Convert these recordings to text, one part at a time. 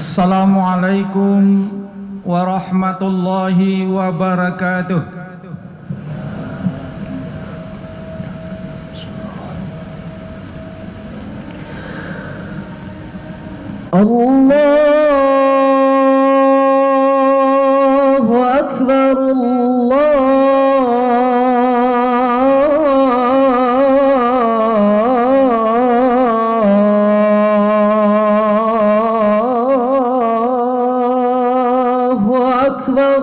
Assalamualaikum warahmatullahi wabarakatuh. Allahu Akbar, Allahu Akbar.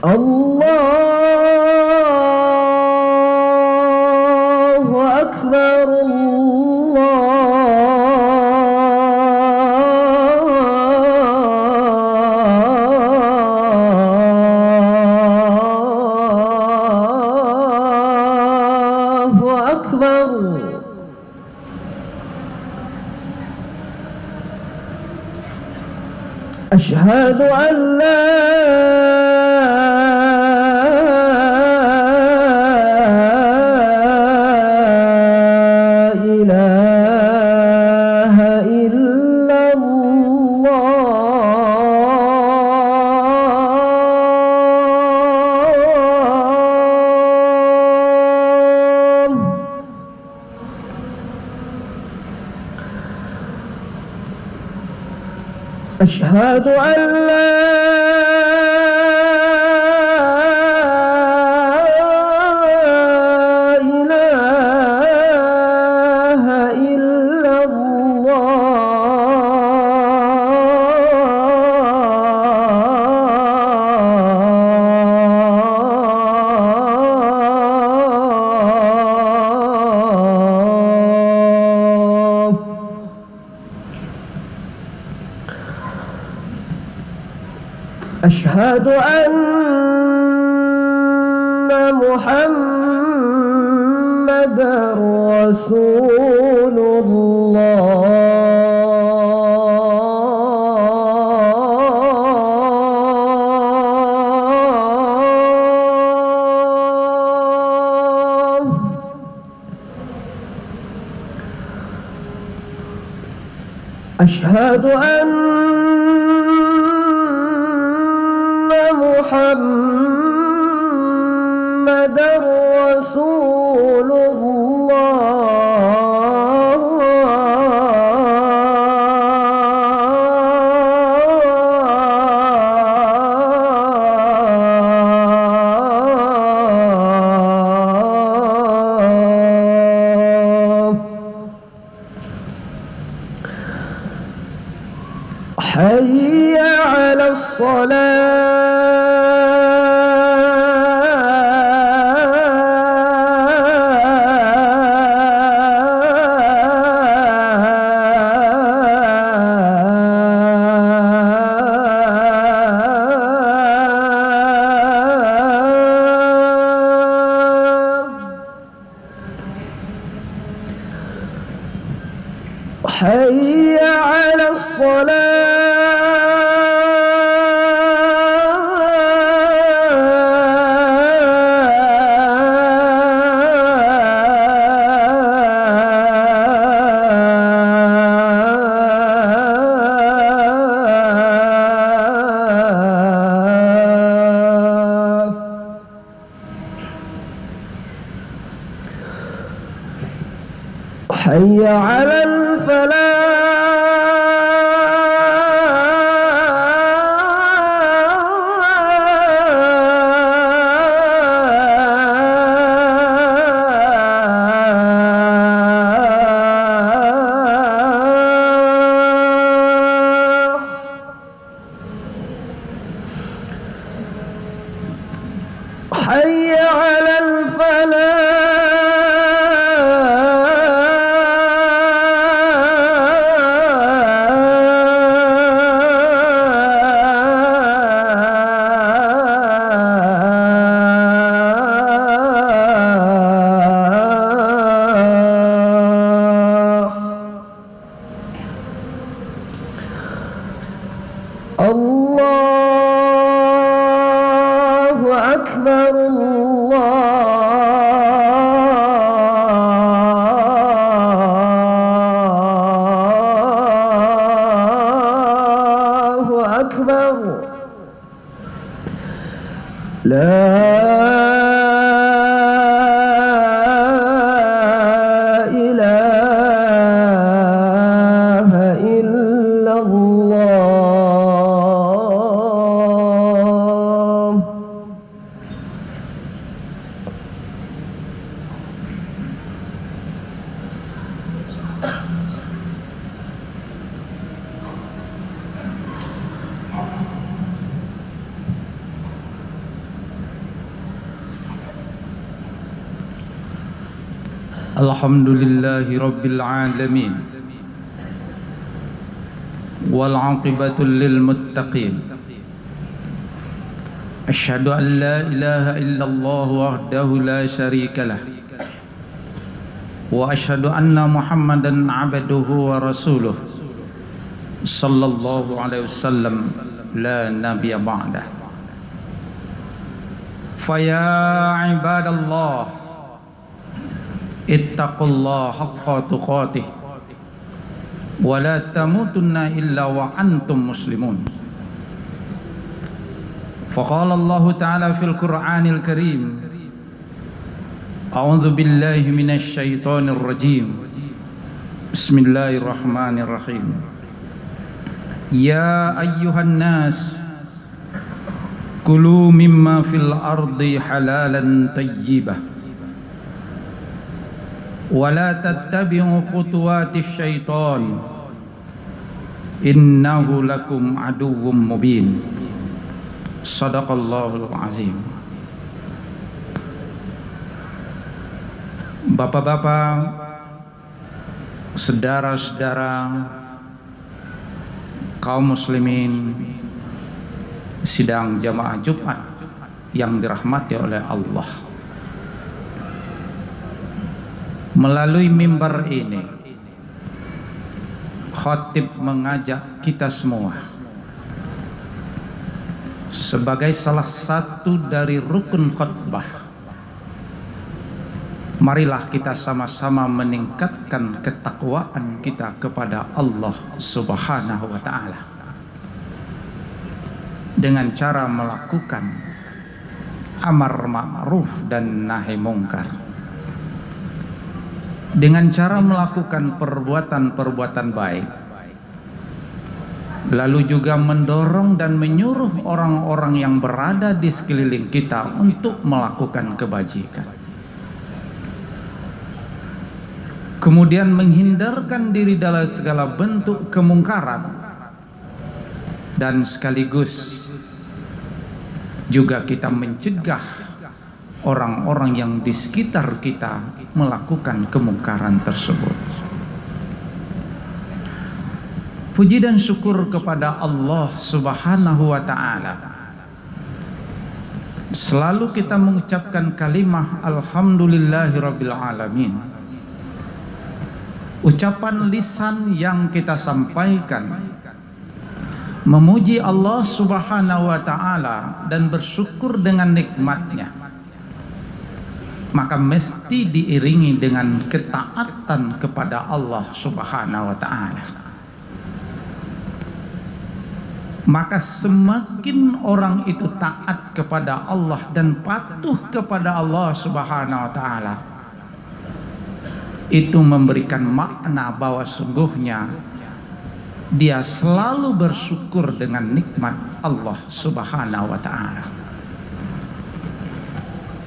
Allahu Akbar, Allahu Akbar. Asyhadu an la أشهد أن لا إله إلا أشهد أن محمدًا رسول الله. أشهد أن محمدًا رسول الله. حي على الصلاة. حي على الصلاة. حي على الفلاح. حي على الفلاح. الله أكبر، الله أكبر لا Alhamdulillahi Rabbil Alamin wal aqibatu lil muttaqin. Asyhadu an la ilaha illallah wahdahu la syarika lah wa asyhadu anna Muhammadan abduhu wa rasuluh sallallahu alaihi wasallam la nabiyya ba'dah. Fa ya ibadallah ittaqullaha haqqa tuqatih wa la tamutunna illa wa antum muslimun. Faqala Allah ta'ala fil Qur'anil Karim, a'udzu billahi minasy syaithanir rajim. Bismillahirrahmanirrahim. Ya ayyuhan nas kulu mimma fil ardi halalan tayyibah wala tattabi'u khutuwatisy syaitan innahu lakum aduwwum mubin. Shadaqallahul azim. Bapak-bapak, saudara-saudara kaum muslimin sidang jamaah Jumat yang dirahmati oleh Allah. Melalui mimbar ini, khatib mengajak kita semua sebagai salah satu dari rukun khutbah. Marilah kita sama-sama meningkatkan ketakwaan kita kepada Allah Subhanahu wa ta'ala dengan cara melakukan amar ma'ruf dan nahi mungkar, dengan cara melakukan perbuatan-perbuatan baik, lalu juga mendorong dan menyuruh orang-orang yang berada di sekeliling kita untuk melakukan kebajikan, kemudian menghindarkan diri dari segala bentuk kemungkaran, dan sekaligus juga kita mencegah orang-orang yang di sekitar kita melakukan kemungkaran tersebut. Puji dan syukur kepada Allah Subhanahu wa ta'ala. Selalu kita mengucapkan kalimah alhamdulillahirabbil alamin. Ucapan lisan yang kita sampaikan memuji Allah Subhanahu wa ta'ala dan bersyukur dengan nikmatnya, maka mesti diiringi dengan ketaatan kepada Allah Subhanahu wa ta'ala. Maka semakin orang itu taat kepada Allah dan patuh kepada Allah Subhanahu wa ta'ala, itu memberikan makna bahwa sungguhnya dia selalu bersyukur dengan nikmat Allah Subhanahu wa ta'ala.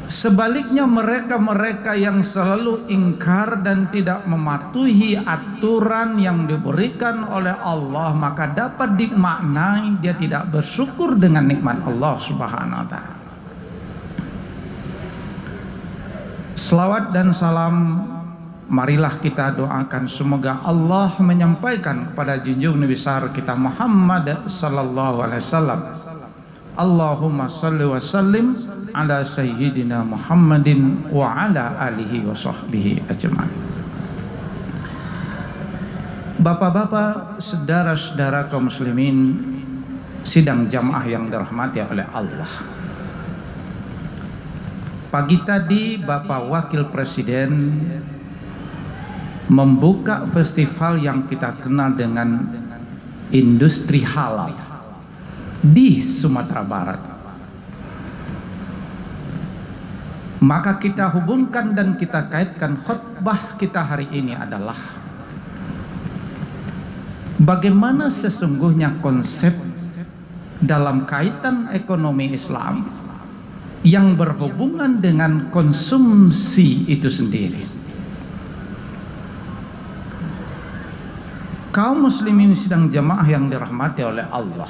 Sebaliknya mereka-mereka yang selalu ingkar dan tidak mematuhi aturan yang diberikan oleh Allah, maka dapat dimaknai dia tidak bersyukur dengan nikmat Allah Subhanahu wa ta'ala. Selawat dan salam marilah kita doakan semoga Allah menyampaikan kepada junjungan Nabi besar kita Muhammad sallallahu alaihi wasallam. Allahumma salli wa sallim ala sayyidina Muhammadin wa ala alihi wa sahbihi ajma'in. Bapak-bapak, saudara-saudara kaum muslimin sidang jamaah yang dirahmati oleh Allah. Pagi tadi Bapak Wakil Presiden membuka festival yang kita kenal dengan industri halal di Sumatera Barat. Maka kita hubungkan dan kita kaitkan khutbah kita hari ini adalah bagaimana sesungguhnya konsep dalam kaitan ekonomi Islam yang berhubungan dengan konsumsi itu sendiri. Kaum muslimin sidang jamaah yang dirahmati oleh Allah,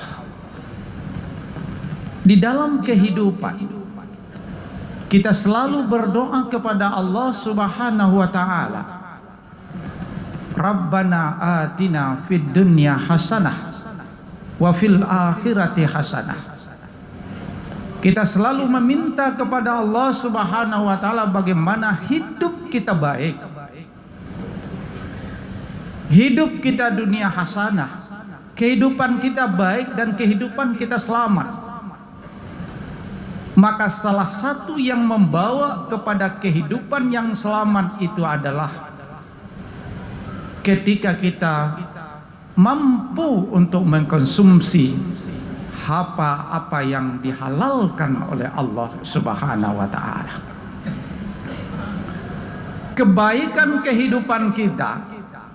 di dalam kehidupan kita selalu berdoa kepada Allah Subhanahu wa taala, Rabbana atina fid dunya hasanah wa fil akhirati hasanah. Kita selalu meminta kepada Allah Subhanahu wa taala bagaimana hidup kita baik, hidup kita dunia hasanah, kehidupan kita baik dan kehidupan kita selamat. Maka salah satu yang membawa kepada kehidupan yang selamat itu adalah ketika kita mampu untuk mengkonsumsi apa yang dihalalkan oleh Allah Subhanahu wa taala. Kebaikan kehidupan kita,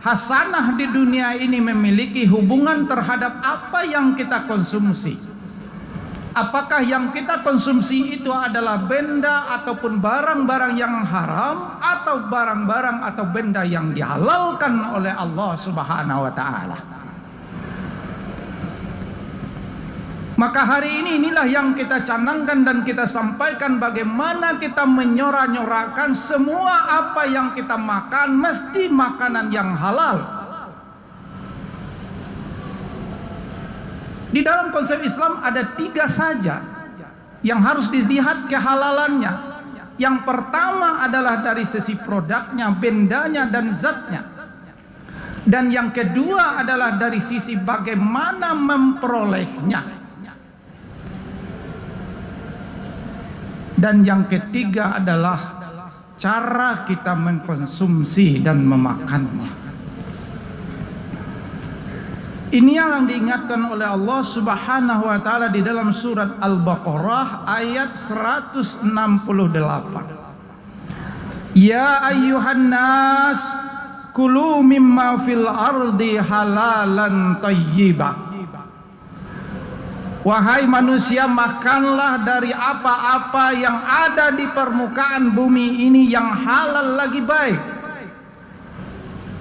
hasanah di dunia ini memiliki hubungan terhadap apa yang kita konsumsi. Apakah yang kita konsumsi itu adalah benda ataupun barang-barang yang haram, atau barang-barang atau benda yang dihalalkan oleh Allah Subhanahu wa taala. Maka hari ini inilah yang kita canangkan dan kita sampaikan, bagaimana kita menyorak-nyorakkan semua apa yang kita makan mesti makanan yang halal. Di dalam konsep Islam ada 3 saja yang harus dilihat kehalalannya. Yang pertama adalah dari sisi produknya, bendanya dan zatnya. Dan yang kedua adalah dari sisi bagaimana memperolehnya. Dan yang ketiga adalah cara kita mengkonsumsi dan memakannya. Ini yang diingatkan oleh Allah Subhanahu wa taala di dalam surat Al-Baqarah ayat 168. Ya ayyuhan nas kulu mimma fil ardi halalan thayyiba. Wahai manusia, makanlah dari apa-apa yang ada di permukaan bumi ini yang halal lagi baik.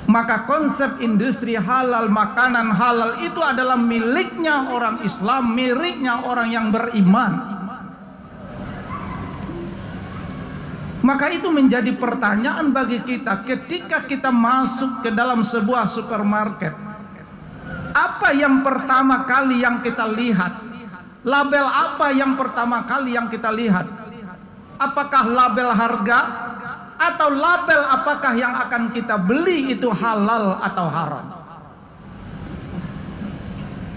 Maka konsep industri halal, makanan halal itu adalah miliknya orang Islam, miliknya orang yang beriman. Maka itu menjadi pertanyaan bagi kita ketika kita masuk ke dalam sebuah supermarket. Apa yang pertama kali yang kita lihat? Label apa yang pertama kali yang kita lihat? Apakah label harga? Atau label apakah yang akan kita beli itu halal atau haram?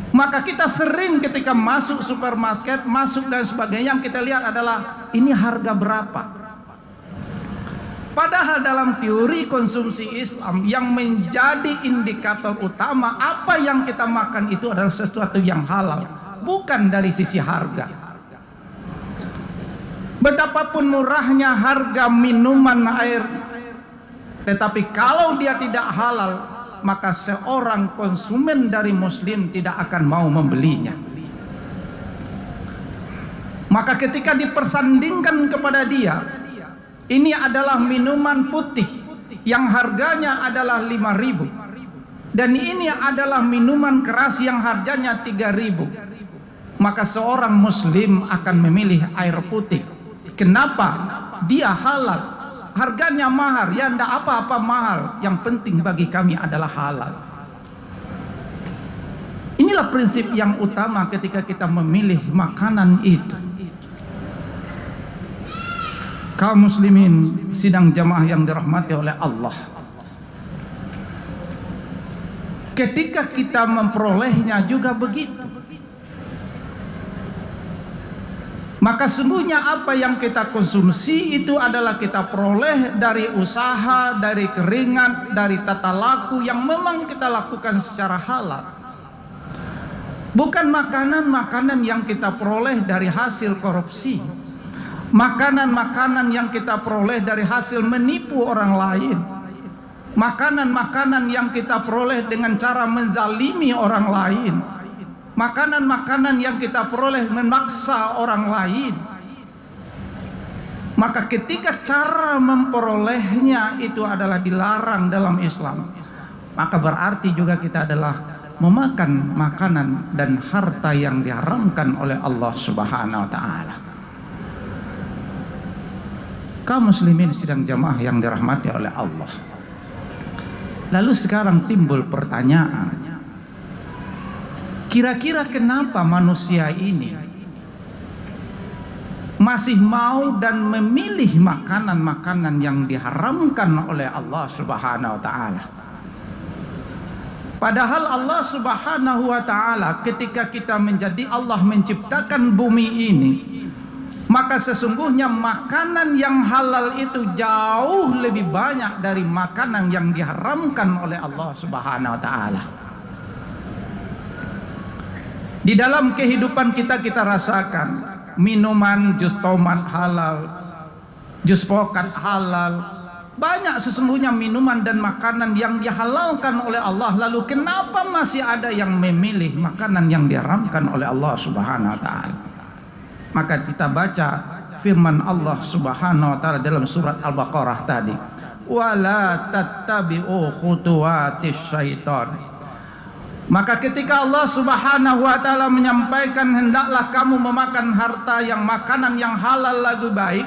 Maka kita sering ketika masuk supermarket, masuk dan sebagainya, yang kita lihat adalah ini harga berapa. Padahal dalam teori konsumsi Islam yang menjadi indikator utama apa yang kita makan itu adalah sesuatu yang halal, bukan dari sisi harga. Betapapun murahnya harga minuman air, tetapi kalau dia tidak halal, maka seorang konsumen dari muslim tidak akan mau membelinya. Maka ketika dipersandingkan kepada dia, ini adalah minuman putih yang harganya adalah 5.000, dan ini adalah minuman keras yang harganya 3.000, maka seorang muslim akan memilih air putih. Kenapa? Dia halal, harganya mahal, ya ndak apa-apa mahal, yang penting bagi kami adalah halal. Inilah prinsip yang utama ketika kita memilih makanan itu. Kaum muslimin sidang jamaah yang dirahmati oleh Allah, ketika kita memperolehnya juga begitu. Maka sungguhnya apa yang kita konsumsi itu adalah kita peroleh dari usaha, dari keringat, dari tata laku yang memang kita lakukan secara halal. Bukan makanan-makanan yang kita peroleh dari hasil korupsi, makanan-makanan yang kita peroleh dari hasil menipu orang lain, makanan-makanan yang kita peroleh dengan cara menzalimi orang lain, makanan-makanan yang kita peroleh memaksa orang lain. Maka ketika cara memperolehnya itu adalah dilarang dalam Islam, maka berarti juga kita adalah memakan makanan dan harta yang diharamkan oleh Allah Subhanahu wa taala. Kaum muslimin sidang jamaah yang dirahmati oleh Allah. Lalu sekarang timbul pertanyaan, kira-kira kenapa manusia ini masih mau dan memilih makanan-makanan yang diharamkan oleh Allah Subhanahu wa taala? Padahal Allah Subhanahu wa taala ketika kita menjadi Allah menciptakan bumi ini, maka sesungguhnya makanan yang halal itu jauh lebih banyak dari makanan yang diharamkan oleh Allah Subhanahu wa taala. Di dalam kehidupan kita rasakan minuman jus tomat halal, jus pokat halal. Banyak sesungguhnya minuman dan makanan yang dihalalkan oleh Allah. Lalu kenapa masih ada yang memilih makanan yang diharamkan oleh Allah Subhanahu wa taala? Maka kita baca firman Allah Subhanahu wa taala dalam surat Al-Baqarah tadi, wala tattabi'u khutuwatis syaitan. Maka ketika Allah Subhanahu wa taala menyampaikan hendaklah kamu memakan harta yang makanan yang halal lebih baik,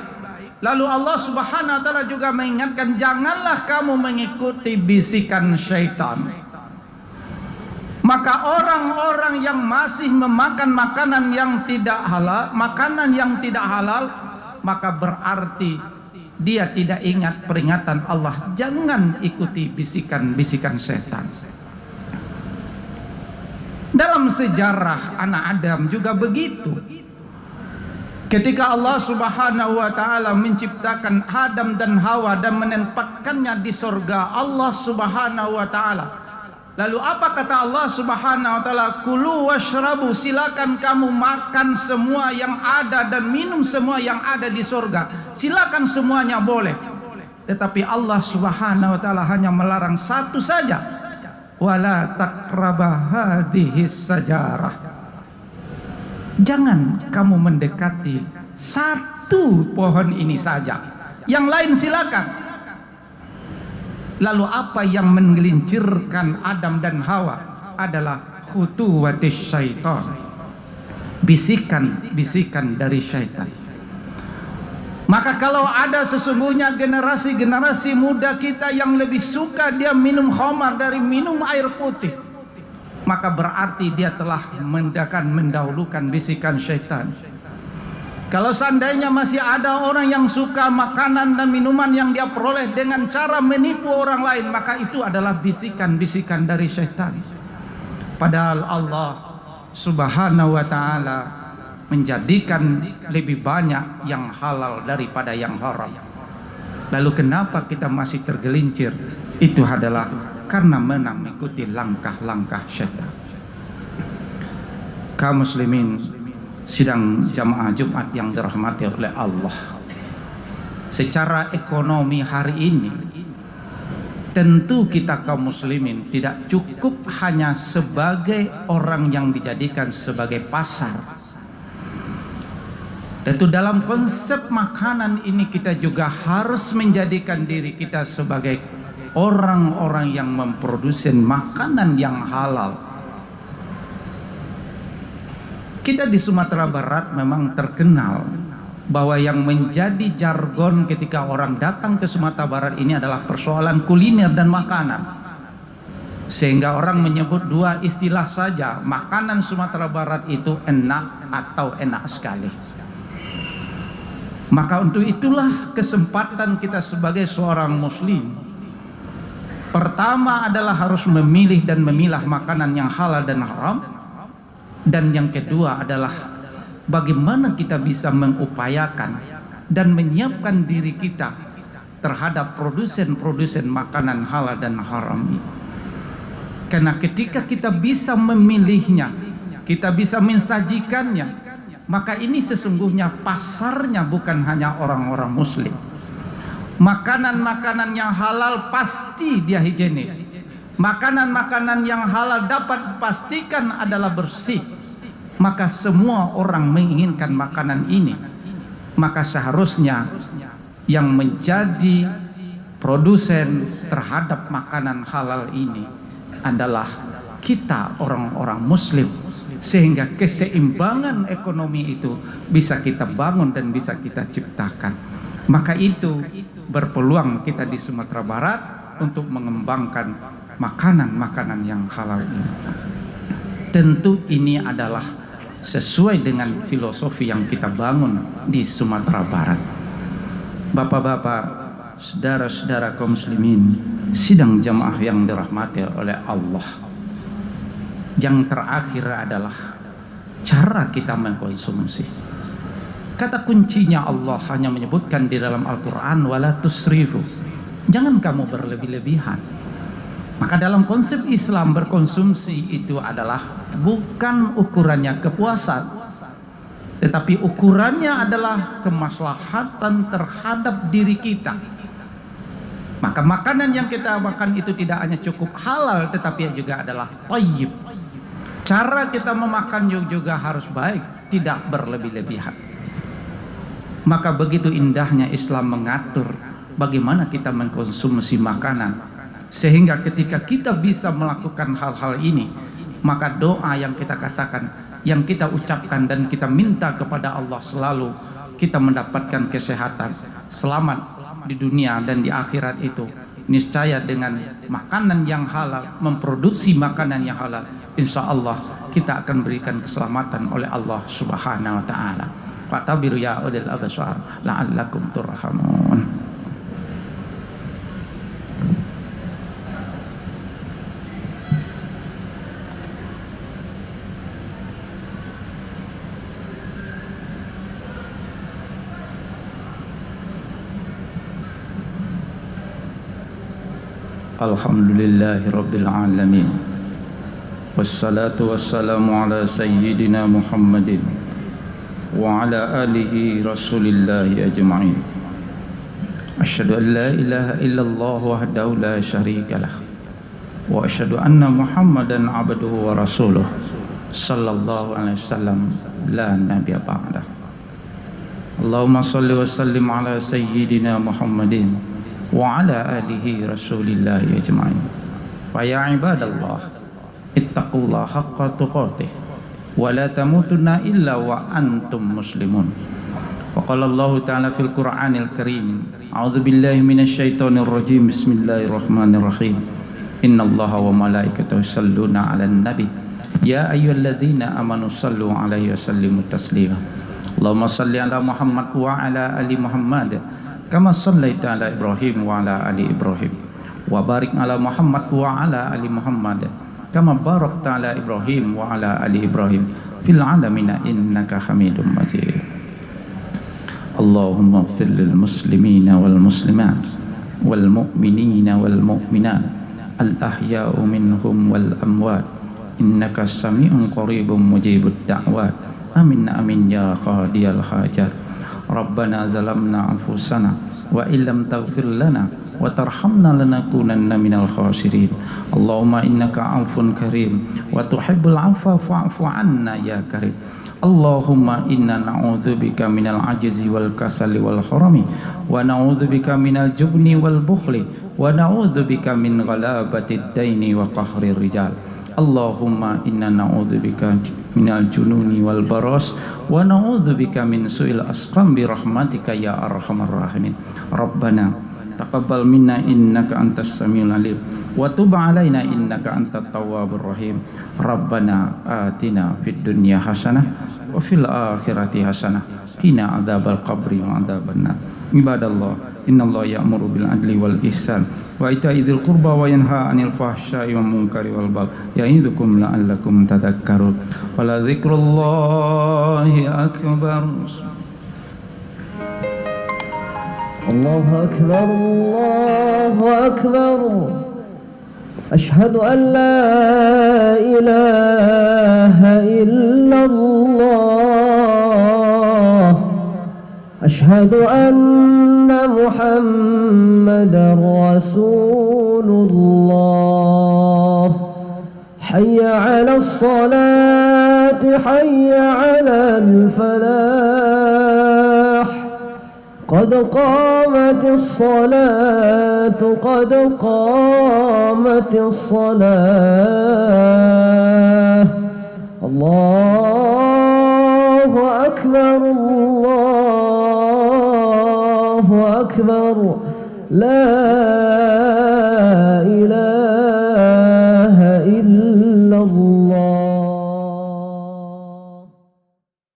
lalu Allah Subhanahu wa taala juga mengingatkan janganlah kamu mengikuti bisikan syaitan. Maka orang-orang yang masih memakan makanan yang tidak halal, maka berarti dia tidak ingat peringatan Allah, jangan ikuti bisikan-bisikan setan. Dalam sejarah anak Adam juga begitu. Ketika Allah Subhanahu wa taala menciptakan Adam dan Hawa dan menempatkannya di surga Allah Subhanahu wa taala. Lalu apa kata Allah Subhanahu wa taala? Kulu washrabu, silakan kamu makan semua yang ada dan minum semua yang ada di surga. Silakan semuanya boleh. Tetapi Allah Subhanahu wa taala hanya melarang satu saja. Wala taqraba hadhihi sajarah. Jangan kamu mendekati satu pohon ini saja, yang lain silakan. Lalu apa yang menggelincirkan Adam dan Hawa adalah khutuwatis syaitan, bisikan-bisikan dari syaitan. Maka kalau ada sesungguhnya generasi-generasi muda kita yang lebih suka dia minum khamar dari minum air putih, maka berarti dia telah mendahulukan bisikan syaitan. Kalau seandainya masih ada orang yang suka makanan dan minuman yang dia peroleh dengan cara menipu orang lain, maka itu adalah bisikan-bisikan dari syaitan. Padahal Allah Subhanahu wa taala menjadikan lebih banyak yang halal daripada yang haram. Lalu kenapa kita masih tergelincir? Itu adalah karena mengikuti langkah-langkah syaitan. Kaum muslimin sidang jamaah Jumat yang dirahmati oleh Allah, secara ekonomi hari ini tentu kita kaum muslimin tidak cukup hanya sebagai orang yang dijadikan sebagai pasar. Tentu dalam konsep makanan ini kita juga harus menjadikan diri kita sebagai orang-orang yang memproduksi makanan yang halal. Kita di Sumatera Barat memang terkenal bahwa yang menjadi jargon ketika orang datang ke Sumatera Barat ini adalah persoalan kuliner dan makanan. Sehingga orang menyebut dua istilah saja, makanan Sumatera Barat itu enak atau enak sekali. Maka untuk itulah kesempatan kita sebagai seorang muslim. Pertama adalah harus memilih dan memilah makanan yang halal dan haram. Dan yang kedua adalah bagaimana kita bisa mengupayakan dan menyiapkan diri kita terhadap produsen-produsen makanan halal dan haram ini. Karena ketika kita bisa memilihnya, kita bisa mensajikannya, maka ini sesungguhnya pasarnya bukan hanya orang-orang muslim. Makanan-makanan yang halal pasti dia higienis. Makanan-makanan yang halal dapat dipastikan adalah bersih. Maka semua orang menginginkan makanan ini. Maka seharusnya yang menjadi produsen terhadap makanan halal ini adalah kita orang-orang muslim, sehingga keseimbangan ekonomi itu bisa kita bangun dan bisa kita ciptakan. Maka itu berpeluang kita di Sumatera Barat untuk mengembangkan makanan-makanan yang halal ini. Tentu ini adalah sesuai dengan filosofi yang kita bangun di Sumatera Barat. Bapak-bapak, saudara-saudara kaum muslimin, sidang jamaah yang dirahmati oleh Allah. Yang terakhir adalah cara kita mengkonsumsi. Kata kuncinya Allah hanya menyebutkan di dalam Al-Quran, wala tusrifu, jangan kamu berlebih-lebihan. Maka dalam konsep Islam berkonsumsi itu adalah bukan ukurannya kepuasan, tetapi ukurannya adalah kemaslahatan terhadap diri kita. Maka makanan yang kita makan itu tidak hanya cukup halal, tetapi juga adalah thayyib. Cara kita memakan juga harus baik, tidak berlebih-lebihan. Maka begitu indahnya Islam mengatur bagaimana kita mengkonsumsi makanan, sehingga ketika kita bisa melakukan hal-hal ini, maka doa yang kita katakan, yang kita ucapkan dan kita minta kepada Allah selalu, kita mendapatkan kesehatan, selamat di dunia dan di akhirat itu niscaya dengan makanan yang halal, memproduksi makanan yang halal, insya Allah kita akan berikan keselamatan oleh Allah Subhanahu wa ta'ala. Fatabiru ya ulil absar la'allakum turhamun. Alhamdulillahi rabbil alamin, wassalatu wassalamu ala sayyidina Muhammadin wa ala alihi rasulillahi ajma'in. Asyhadu an la ilaha illallah wahdahu la syarikalah, wa asyhadu anna Muhammadan abduhu wa rasuluh sallallahu alaihi wasallam la nabiyya ba'dah. Allahumma salli wa sallim ala sayyidina Muhammadin wa ala alihi rasulillahi ajma'in. Fa ya ibadallah, ittaqullaha haqqa tuqatih wa la tamutunna illa wa antum muslimun. Wa qala Allah ta'ala fil Qur'anil Karim, a'udzu billahi minasy syaithanir rajim, bismillahirrahmanirrahim. Innallaha wa malaikatahu yusholluna 'alan nabi ya ayyuhalladzina amanu shallu 'alaihi wa sallimu taslima. Allahumma shalli ala Muhammad wa ala ali Muhammad kama shallaita ala Ibrahim wa ala ali Ibrahim, wa barik ala Muhammad wa ala ali Muhammad kama barakta ala Ibrahim wa ala ali Ibrahim fil alamin innaka Hamidum Majid. Allahumma ighfir lil muslimina wal muslimat wal mu'minina wal mu'minat al ahya'u minhum wal amwat innaka sami'un qaribun mujibud da'wat. Amin amin ya qadiyal hajat. Rabbana zalamna anfusana wa illam taghfir lana wa tarhamna lanakunanna minal khasirin. Allahumma innaka 'afun karim wa tuhibbul 'afwa fa'fu 'anna ya karim. Allahumma inna na'udzubika minal 'ajzi wal kasali wal harami wa na'udzubika minal jubni wal bukhli wa na'udzubika min ghalabatid daini wa qahrir rijal. Allahumma inna na'udzubika minal jununi wal baras wa na'udzubika min su'il asqam bi rahmatika ya arhamar rahimin. Rabbana taqabbal minna innaka antas samiul alim wa tub alaina innaka antat tawwabur rahim. Rabbana atina fid dunya hasanah wa fil akhirati hasanah qina adzabal qabri wa adzabannar. Ibadallah, innallaha ya'muru bil adli wal ihsan wa ita'i dzil qurba wa yanha 'anil fahsya'i wal munkari wal baghi ya'idukum la'allakum tadhakkarun. Wa la dzikrullahi akbar. Allahu akbar, Allahu akbar. أشهد أن لا إله إلا الله أشهد أن محمدا رسول الله حي على الصلاة حي على الفلاح قد قامت الصلاة قد قامت الصلاة الله أكبر الله أكبر لا إله إلا الله.